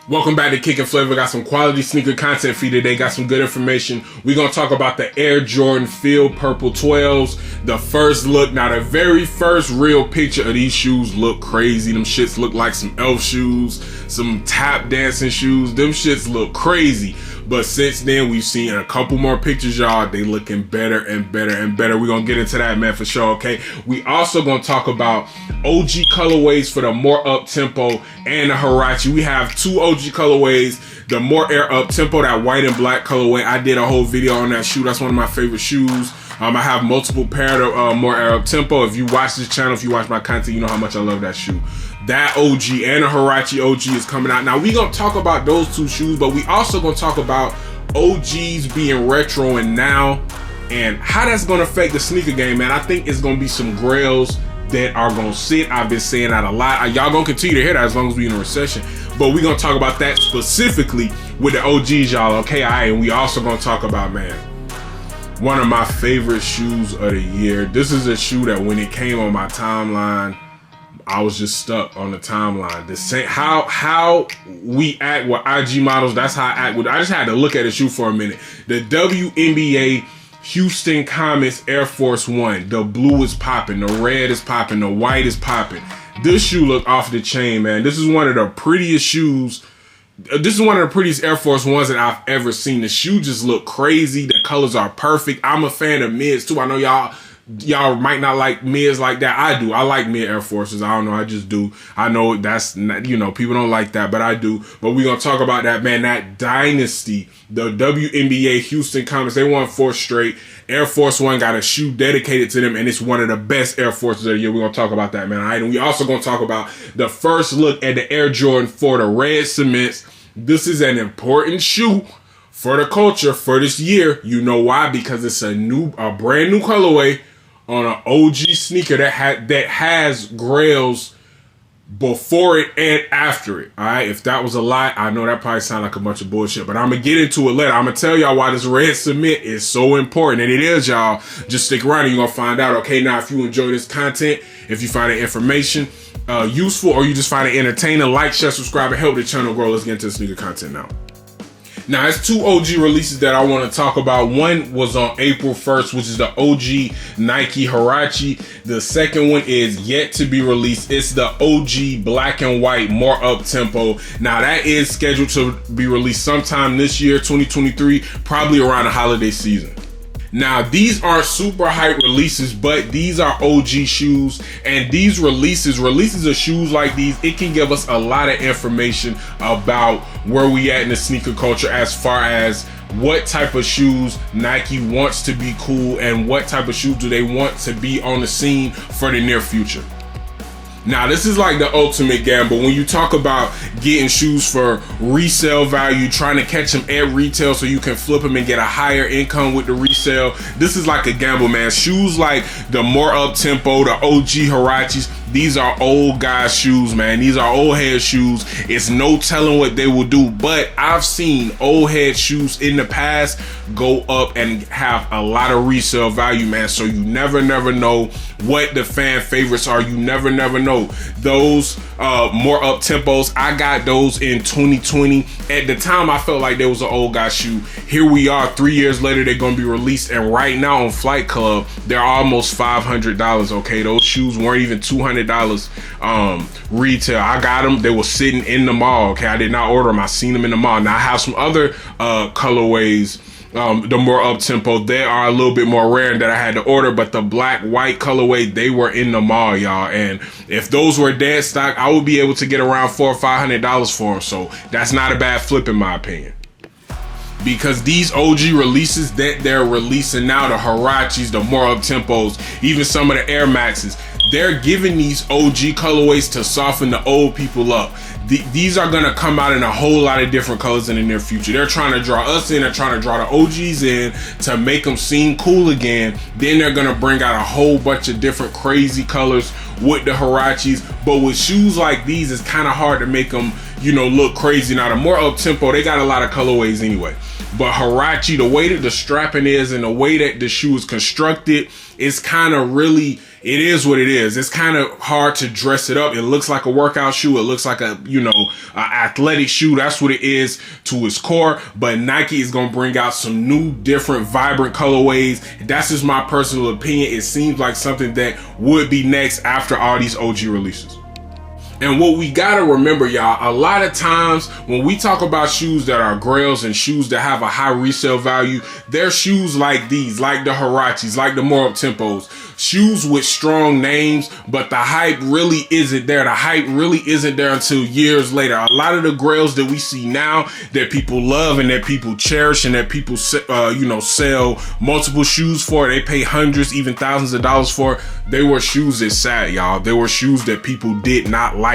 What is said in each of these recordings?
Welcome back to Kick and Flavor. Got some quality sneaker content for you today. Got some good information. We're going to talk about the Air Jordan Field Purple 12s. The first look. Now, the very first real picture of these shoes look crazy. Them shits look like some elf shoes, some tap dancing shoes. Them shits look crazy. But since then, we've seen a couple more pictures, y'all. They looking better and better and better. We're going to get into that, man, for sure, okay? We also going to talk about OG colorways for the more Uptempo and the HURRACHE. We have two OG colorways. The more Air Uptempo, that white and black colorway. I did a whole video on that shoe. That's one of my favorite shoes. I have multiple pair of more Air Uptempo. If you watch this channel, if you watch my content, you know how much I love that shoe. That OG and the HURRACHE OG is coming out. Now, we going to talk about those two shoes, but we also going to talk about OGs being retro and now and how that's going to affect the sneaker game, man. I think it's going to be some grails that are going to sit. I've been saying that a lot. Y'all going to continue to hear that as long as we in a recession. But we're going to talk about that specifically with the OGs, y'all, okay? All right, and we also going to talk about, man, one of my favorite shoes of the year. This is a shoe that when it came on my timeline, I was just stuck on the timeline. The same how we act with IG models, that's how I act with. I just had to look at the shoe for a minute. The Wnba Houston Comets Air Force One. The blue is popping, the red is popping, the white is popping. This shoe look off the chain, man. This is one of the prettiest shoes. This is one of the prettiest Air Force Ones that I've ever seen. The shoe just look crazy. The colors are perfect. I'm a fan of mids too. I know y'all might not like mids like that. I do. I like mid Air Forces. I don't know. I just do. I know that's not, you know, people don't like that, but I do. But we're going to talk about that, man. That dynasty, the Wnba Houston Comets, they won 4 straight. Air Force One got a shoe dedicated to them, and it's one of the best Air Forces of the year. We're going to talk about that, man. All right. And we also going to talk about the first look at the Air Jordan 4, the red cements. This is an important shoe for the culture for this year. You know why? Because it's a brand new colorway on an OG sneaker that has grails before it and after it. All right, if that was a lie, I know that probably sounds like a bunch of bullshit, but I'm gonna get into it later. I'm gonna tell y'all why this red cement is so important, and it is, y'all. Just stick around and you're gonna find out. Okay, now if you enjoy this content, if you find the information useful, or you just find it entertaining, like, share, subscribe, and help the channel grow. Let's get into the sneaker content now. Now, it's 2 OG releases that I want to talk about. One was on April 1st, which is the OG Nike HURRACHE. The second one is yet to be released. It's the OG black and white, more Uptempo. Now, that is scheduled to be released sometime this year, 2023, probably around the holiday season. Now, these aren't super hype releases, but these are OG shoes, and these releases of shoes like these, it can give us a lot of information about where we at in the sneaker culture as far as what type of shoes Nike wants to be cool and what type of shoes do they want to be on the scene for the near future. Now, this is like the ultimate gamble. When you talk about getting shoes for resale value, trying to catch them at retail so you can flip them and get a higher income with the resale, this is like a gamble, man. Shoes like the more Uptempo, the OG HURRACHEs, these are old guys' shoes, man. These are old head shoes. It's no telling what they will do, but I've seen old head shoes in the past go up and have a lot of resale value, man. So you never know what the fan favorites are. You never know. Those more Uptempos, I got those in 2020. At the time, I felt like there was an old guy shoe. Here we are, 3 years later, they're gonna be released, and right now on Flight Club, they're almost $500. Okay, those shoes weren't even $200 retail. I got them. They were sitting in the mall. Okay, I did not order them. I seen them in the mall. Now I have some other colorways. The more Uptempo, they are a little bit more rare that I had to order, but the black white colorway, they were in the mall, y'all. And if those were dead stock, I would be able to get around $400 or $500 for them. So that's not a bad flip in my opinion. Because these OG releases that they're releasing now, the HURRACHEs, the more Uptempos, even some of the Air Maxes, they're giving these OG colorways to soften the old people up. These are gonna come out in a whole lot of different colors in the near future. They're trying to draw us in, they're trying to draw the OGs in to make them seem cool again. Then they're gonna bring out a whole bunch of different crazy colors with the HURRACHEs. But with shoes like these, it's kind of hard to make them, you know, look crazy. Now, the more Uptempo, they got a lot of colorways anyway. But HURRACHE, the way that the strapping is and the way that the shoe is constructed, it's kind of really it is what it is. It's kind of hard to dress it up. It looks like a workout shoe. It looks like a, athletic shoe. That's what it is to its core. But Nike is going to bring out some new, different, vibrant colorways. That's just my personal opinion. It seems like something that would be next after all these OG releases. And what we gotta remember, y'all, a lot of times when we talk about shoes that are grails and shoes that have a high resale value, they're shoes like these, like the HURRACHEs, like the more Uptempos, shoes with strong names, but the hype really isn't there. The hype really isn't there until years later. A lot of the grails that we see now that people love and that people cherish and that people, sell multiple shoes for, they pay hundreds, even thousands of dollars for, they were shoes that sat, y'all. They were shoes that people did not like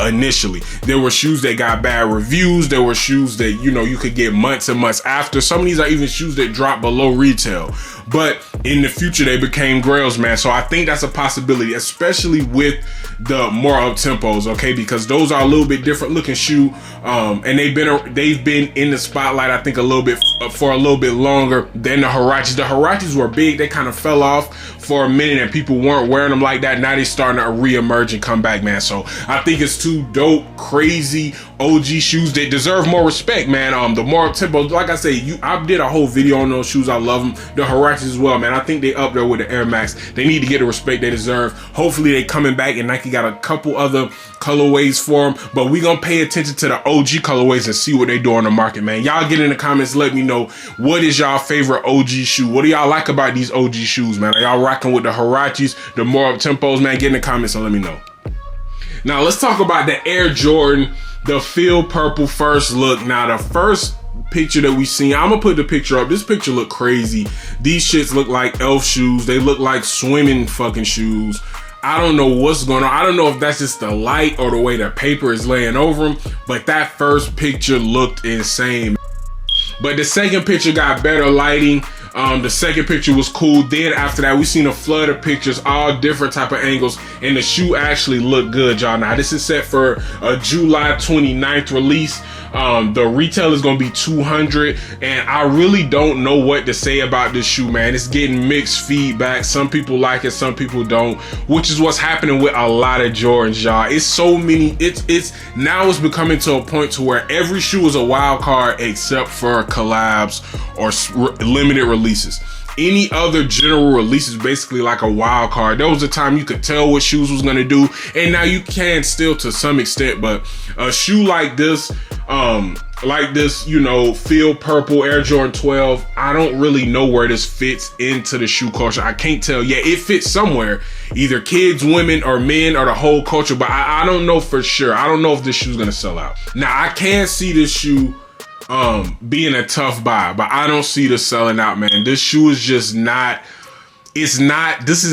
initially. There were shoes that got bad reviews. There were shoes that, you could get months and months after. Some of these are even shoes that drop below retail. But in the future, they became grails, man. So I think that's a possibility, especially with the more Uptempos, okay? Because those are a little bit different looking shoe. And they've been in the spotlight, I think, for a little bit longer than the HURRACHEs. The HURRACHEs were big. They kind of fell off for a minute and people weren't wearing them like that. Now they're starting to reemerge and come back, man. So I think it's two dope, crazy OG shoes that deserve more respect, man. The more Uptempos, like I say, I did a whole video on those shoes. I love them. The HURRACHEs as well, man. I think they up there with the Air Max. They need to get the respect they deserve. Hopefully they coming back and Nike got a couple other colorways for them, but we gonna pay attention to the OG colorways and see what they do on the market, man. Y'all get in the comments, let me know, what is y'all favorite OG shoe? What do y'all like about these OG shoes, man? Are y'all rocking with the HURRACHEs, the more Uptempos, man? Get in the comments and let me know. Now let's talk about the Air Jordan, the Field Purple first look. Now the first picture that we seen, I'm gonna put the picture up. This picture look crazy. These shits look like elf shoes. They look like swimming fucking shoes. I don't know what's going on. I don't know if that's just the light or the way the paper is laying over them, but that first picture looked insane. But the second picture got better lighting. The second picture was cool. Then after that, we seen a flood of pictures, all different type of angles, and the shoe actually looked good, y'all. Now this is set for a July 29th release. The retail is gonna be $200, and I really don't know what to say about this shoe, man. It's getting mixed feedback. Some people like it, some people don't, which is what's happening with a lot of Jordans, y'all. It's so many. It's now it's becoming to a point to where every shoe is a wild card except for collabs or limited releases. Any other general release is basically like a wild card. There was a time you could tell what shoes was gonna do, and now you can still to some extent, but a shoe like this, Field Purple Air Jordan 12, I don't really know where this fits into the shoe culture. I can't tell. Yeah, it fits somewhere, either kids, women, or men, or the whole culture, but I don't know for sure. I don't know if this shoe's gonna sell out. Now, I can see this shoe being a tough buy, but I don't see this selling out, man. This shoe is just not, this is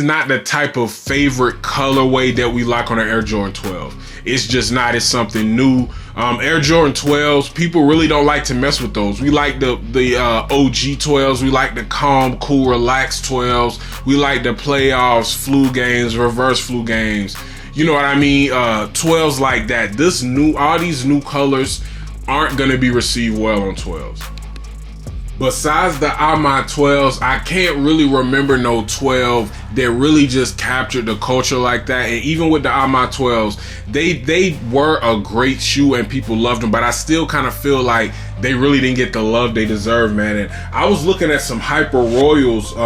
not the type of favorite colorway that we like on an Air Jordan 12. It's just not. It's something new. Air Jordan 12s, people really don't like to mess with those. We like the OG 12s. We like the calm, cool, relaxed 12s. We like the playoffs, flu games, reverse flu games. You know what I mean? 12s like that. All these new colors aren't gonna be received well on 12s. Besides the Wnba 12s, I can't really remember no 12 that really just captured the culture like that. And even with the Wnba 12s, they were a great shoe and people loved them, but I still kind of feel like they really didn't get the love they deserve, man. And I was looking at some Hyper Royals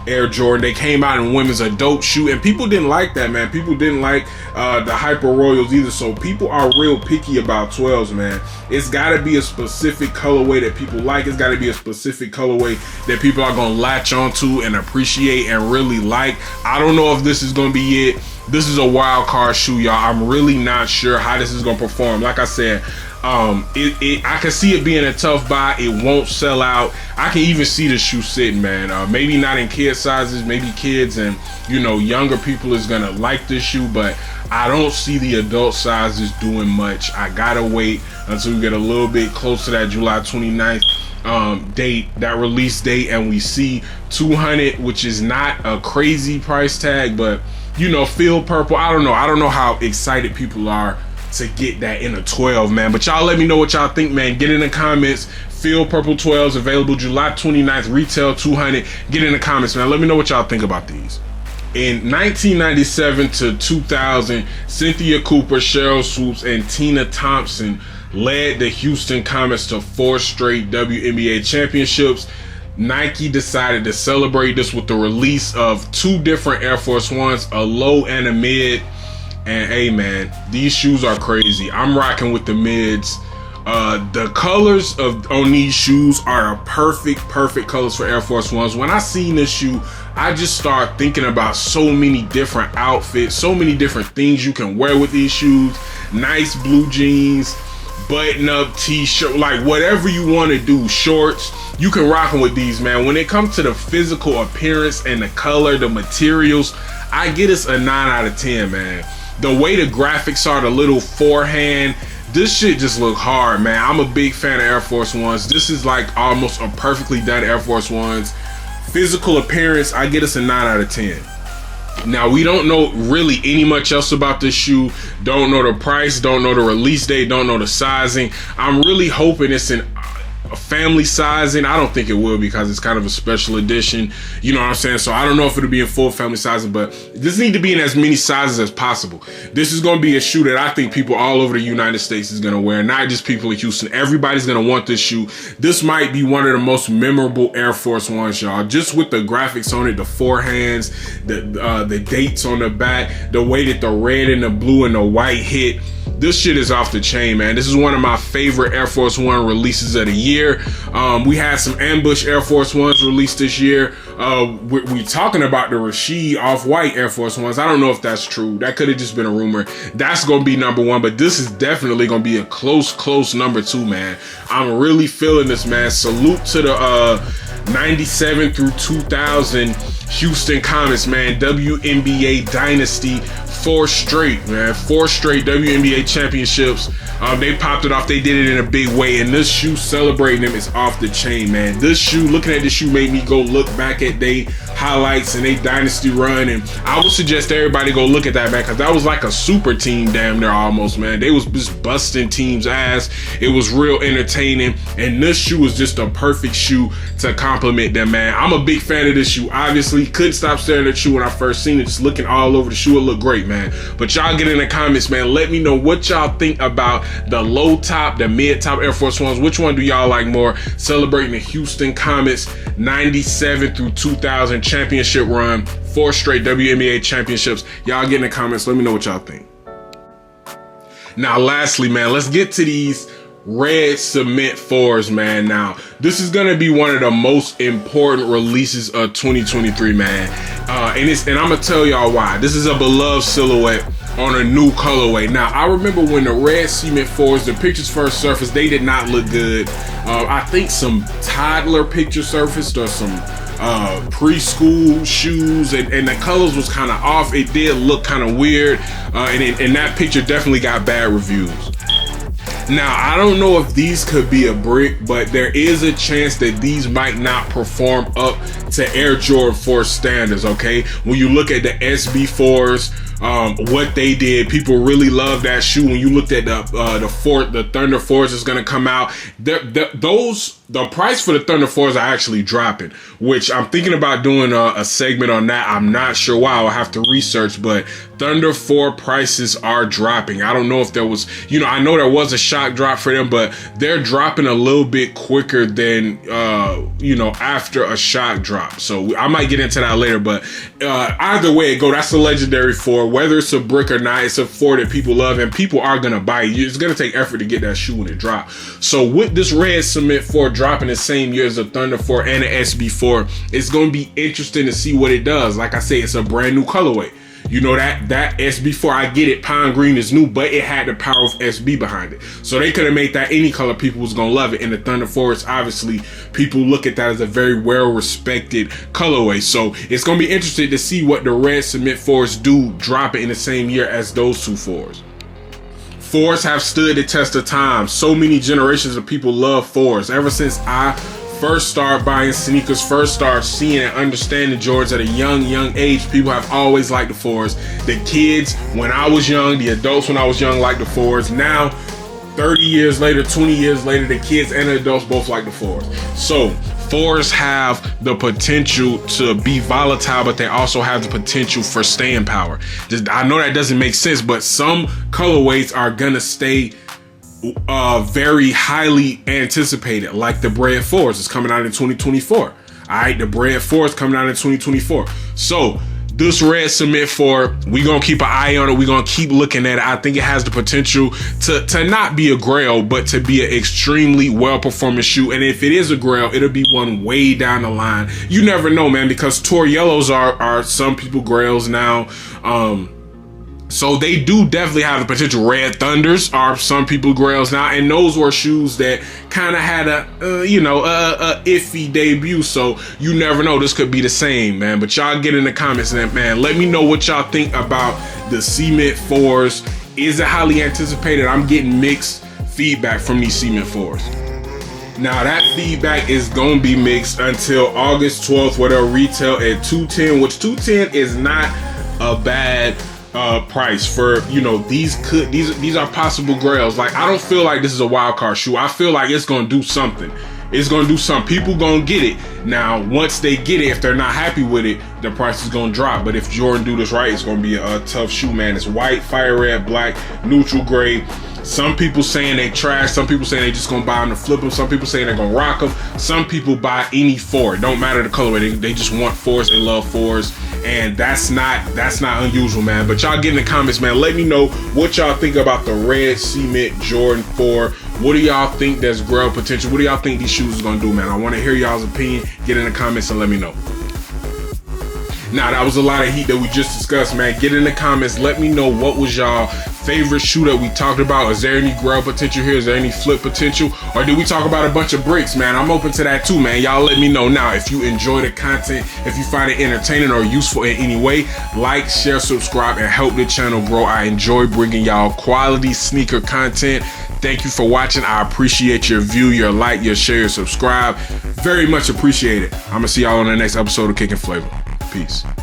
Air Jordan. They came out in women's, a dope shoe, and people didn't like that, man. People didn't like the Hyper Royals either. So people are real picky about 12s, man. It's got to be a specific colorway that people like. It's got to be a specific colorway that people are gonna latch onto and appreciate and really like. I don't know if this is gonna be it. This is a wild card shoe, y'all. I'm really not sure how this is gonna perform. Like I said, I can see it being a tough buy. It won't sell out. I can even see the shoe sitting, man. Maybe not in kid sizes, maybe kids and younger people is gonna like this shoe, but I don't see the adult sizes doing much. I gotta wait until we get a little bit close to that July 29th date, that release date, and we see 200, which is not a crazy price tag, but Field Purple, I don't know how excited people are to get that in a 12, man. But y'all let me know what y'all think, man. Get in the comments. Field Purple 12s available July 29th, retail $200. Get in the comments, man. Let me know what y'all think about these. In 1997 to 2000, Cynthia Cooper, Cheryl Swoops, and Tina Thompson led the Houston Comets to 4 straight WNBA championships. Nike decided to celebrate this with the release of 2 different Air Force Ones, a low and a mid. And hey man, these shoes are crazy. I'm rocking with the mids. The colors on these shoes are a perfect colors for Air Force Ones. When I seen this shoe, I just start thinking about so many different outfits, so many different things you can wear with these shoes. Nice blue jeans, button-up t-shirt, like whatever you want to do, shorts, you can rock them with these, man. When it comes to the physical appearance and the color, the materials, I get us a 9 out of 10, man. The way the graphics are, the little forehand, this shit just look hard, man. I'm a big fan of Air Force Ones. This is like almost a perfectly done Air Force Ones. Physical appearance, I get us a 9 out of 10. Now, we don't know really any much else about this shoe. Don't know the price, don't know the release date, don't know the sizing. I'm really hoping it's in a family sizing. I don't think it will because it's kind of a special edition. You know what I'm saying? So I don't know if it'll be in full family sizing, but this need to be in as many sizes as possible. This is going to be a shoe that I think people all over the United States is going to wear, not just people in Houston. Everybody's going to want this shoe. This might be one of the most memorable Air Force Ones, y'all. Just with the graphics on it, the forehands, the dates on the back, the way that the red and the blue and the white hit. This shit is off the chain, man. This is one of my favorite Air Force One releases of the year. We had some ambush Air Force Ones released this year. We talking about the Rashid off-white Air Force Ones. I don't know if that's true. That could have just been a rumor. That's going to be number 1, but this is definitely going to be a close number 2, man. I'm really feeling this, man. Salute to the 97 through 2000 Houston Comets, man. WNBA dynasty. 4 straight, man. 4 straight WNBA championships. They popped it off. They did it in a big way. And this shoe celebrating them is off the chain, man. This shoe, looking at this shoe made me go look back at their highlights and their dynasty run. And I would suggest everybody go look at that, man, because that was like a super team damn near almost, man. They was just busting teams' ass. It was real entertaining. And this shoe was just a perfect shoe to compliment them, man. I'm a big fan of this shoe. Obviously, couldn't stop staring at the shoe when I first seen it. Just looking all over the shoe. It looked great, man. But y'all get in the comments, man. Let me know what y'all think about the low top, the mid top Air Force Ones. Which one do y'all like more? Celebrating the Houston Comets 97 through 2000 championship run, 4 straight WNBA championships. Y'all get in the comments. Let me know what y'all think. Now, lastly, man, let's get to these red cement 4s, man. Now, this is gonna be one of the most important releases of 2023, man. And I'm gonna tell y'all why. This is a beloved silhouette on a new colorway. Now, I remember when the red cement 4s, the pictures first surfaced, they did not look good. I think some toddler picture surfaced or some preschool shoes, and the colors was kind of off. It did look kind of weird, and that picture definitely got bad reviews. Now, I don't know if these could be a brick, but there is a chance that these might not perform up to Air Jordan 4 standards, okay? When you look at the SB4s, what they did, people really love that shoe. When you looked at the Thunder 4s is gonna come out, the price for the Thunder 4s are actually dropping, which I'm thinking about doing a segment on that. I'm not sure why. I'll have to research, but Thunder 4 prices are dropping. I don't know if there was, I know there was a shock drop for them, but they're dropping a little bit quicker than, after a shock drop. So I might get into that later, but either way it go, that's a legendary 4. Whether it's a brick or not, it's a 4 that people love, and people are going to buy it. It's going to take effort to get that shoe when it drops. So with this red cement 4 dropping the same year as the Thunder 4 and the SB4, it's going to be interesting to see what it does. Like I say, it's a brand new colorway. That SB4, I get it, pine green is new, but it had the power of SB behind it. So they could have made that any color, people was going to love it. And the Thunder 4 is obviously, people look at that as a very well-respected colorway. So it's going to be interesting to see what the red cement 4s do drop it in the same year as those 2 4s. 4s have stood the test of time. So many generations of people love 4s. Ever since I first started buying sneakers, first started seeing and understanding Jordans at a young age, people have always liked the 4s. The kids when I was young, the adults when I was young liked the 4s. Now 30 years later, 20 years later, the kids and the adults both like the 4s. So 4s have the potential to be volatile, but they also have the potential for staying power. I know that doesn't make sense, but some colorways are gonna stay very highly anticipated, like the Bread 4s is coming out in 2024. All right, the Bread 4 is coming out in 2024. So this red cement 4, we gonna keep an eye on it. We gonna keep looking at it. I think it has the potential to not be a grail, but to be an extremely well-performing shoe. And if it is a grail, it'll be one way down the line. You never know, man, because Tour Yellows are some people grails now. So they do definitely have the potential. Red Thunders are some people grails now, and those were shoes that kind of had a iffy debut. So you never know, this could be the same, man. But y'all get in the comments, and man, let me know what y'all think about the Cement 4s. Is it highly anticipated? I'm getting mixed feedback from these Cement 4s. Now that feedback is gonna be mixed until August 12th, where they'll retail at $210, which $210 is not a bad price for, you know, these are possible grails. Like, I don't feel like this is a wild card shoe. I feel like it's gonna do something. It's gonna do something. People gonna get it. Now, once they get it, if they're not happy with it, the price is gonna drop. But if Jordan do this right, it's gonna be a tough shoe, man. It's white, fire red, black, neutral gray. Some people saying they trash. Some people saying they just gonna buy them to flip them. Some people saying they're gonna rock them. Some people buy any 4. It don't matter the colorway. They just want 4s. They love 4s, and that's not unusual, man. But y'all get in the comments, man. Let me know what y'all think about the red cement Jordan 4. What do y'all think that's grail potential? What do y'all think these shoes is gonna do, man? I want to hear y'all's opinion. Get in the comments and let me know. Now, that was a lot of heat that we just discussed, man. Get in the comments. Let me know what was y'all favorite shoe that we talked about. Is there any grail potential here? Is there any flip potential? Or did we talk about a bunch of bricks, man? I'm open to that too, man. Y'all let me know. Now, if you enjoy the content, if you find it entertaining or useful in any way, like, share, subscribe, and help the channel grow. I enjoy bringing y'all quality sneaker content. Thank you for watching. I appreciate your view, your like, your share, your subscribe. Very much appreciate it. I'm gonna see y'all on the next episode of Kicking Flavor. Peace.